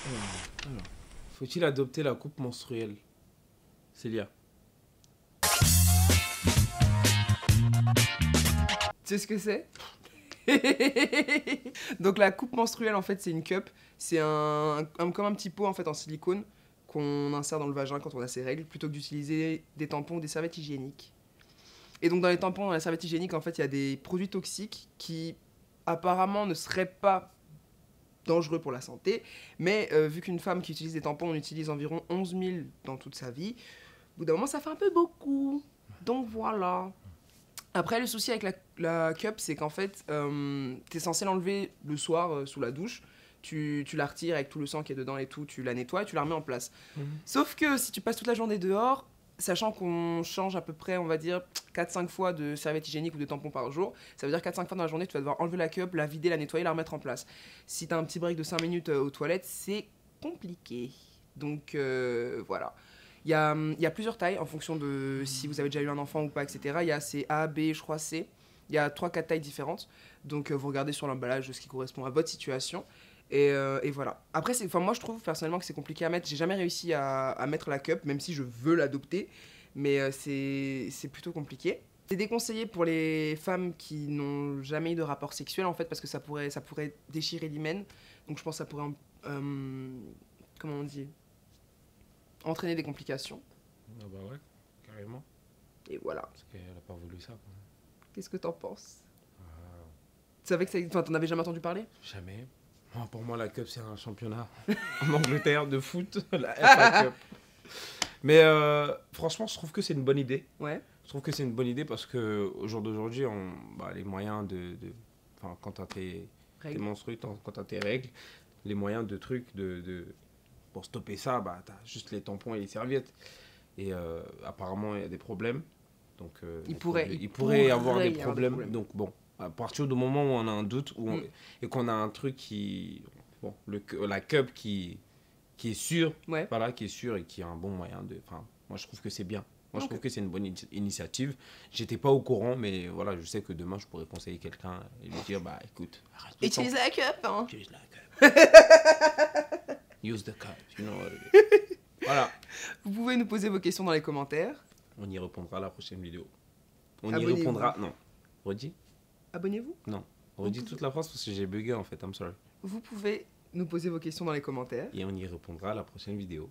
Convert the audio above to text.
Alors, faut-il adopter la coupe menstruelle? Célia. Tu sais ce que c'est? Donc la coupe menstruelle en fait c'est une cup, c'est comme un petit pot en fait en silicone qu'on insère dans le vagin quand on a ses règles plutôt que d'utiliser des tampons ou des serviettes hygiéniques. Et donc dans les tampons, dans les serviettes hygiéniques en fait il y a des produits toxiques qui apparemment ne seraient pas dangereux pour la santé, mais vu qu'une femme qui utilise des tampons en utilise environ 11 000 dans toute sa vie, au bout d'un moment ça fait un peu beaucoup. Donc voilà. Après, le souci avec la cup, c'est qu'en fait, t'es censé l'enlever le soir sous la douche. Tu la retires avec tout le sang qui est dedans et tout, tu la nettoies et tu la remets en place. Sauf que si tu passes toute la journée dehors, sachant qu'on change à peu près, on va dire, 4-5 fois de serviette hygiénique ou de tampon par jour, ça veut dire 4-5 fois dans la journée, tu vas devoir enlever la cup, la vider, la nettoyer, la remettre en place. Si t'as un petit break de 5 minutes aux toilettes, c'est compliqué. Donc voilà. Il y a plusieurs tailles en fonction de si vous avez déjà eu un enfant ou pas, etc. Il y a C, A, B, je crois C. Il y a 3-4 tailles différentes. Donc vous regardez sur l'emballage ce qui correspond à votre situation. Et voilà. Après, moi je trouve personnellement que c'est compliqué à mettre. J'ai jamais réussi à mettre la cup, même si je veux l'adopter. Mais c'est plutôt compliqué. C'est déconseillé pour les femmes qui n'ont jamais eu de rapport sexuel en fait, parce que ça pourrait déchirer l'hymen. Donc je pense que ça pourrait, comment on dit, entraîner des complications. Ah bah ouais, carrément. Et voilà. Parce qu'elle a pas voulu ça, quoi. Qu'est-ce que t'en penses? Ah, Tu savais que ça... Enfin, t'en avais jamais entendu parler? jamais. Pour moi, la Cup, c'est un championnat en Angleterre de foot, la FA Cup. Mais franchement, je trouve que c'est une bonne idée. Ouais. Je trouve que c'est une bonne idée parce qu'au jour d'aujourd'hui, les moyens enfin, quand t'as tes menstrues, quand t'as tes règles, les moyens de trucs, pour stopper ça, t'as juste les tampons et les serviettes. Et apparemment, il y a des problèmes. Donc, il pourrait y avoir des problèmes. Donc, bon, à partir du moment où on a un doute et qu'on a un truc qui. Bon, la cup qui est sûr, ouais. Voilà, qui est sûr et qui a un bon moyen de. Enfin, moi, je trouve que c'est bien. Moi, je trouve que c'est une bonne initiative. J'étais pas au courant, mais voilà, je sais que demain, je pourrais conseiller quelqu'un et lui dire, écoute, utilise la cup, hein. Utilise la cup. Use the cup, you know what it is. Voilà. Vous pouvez nous poser vos questions dans les commentaires. On y répondra à la prochaine vidéo. Y répondra. Non. Redis. Abonnez-vous. Non. Redis toute la phrase parce que j'ai bugué en fait. I'm sorry. Vous pouvez nous poser vos questions dans les commentaires. Et on y répondra à la prochaine vidéo.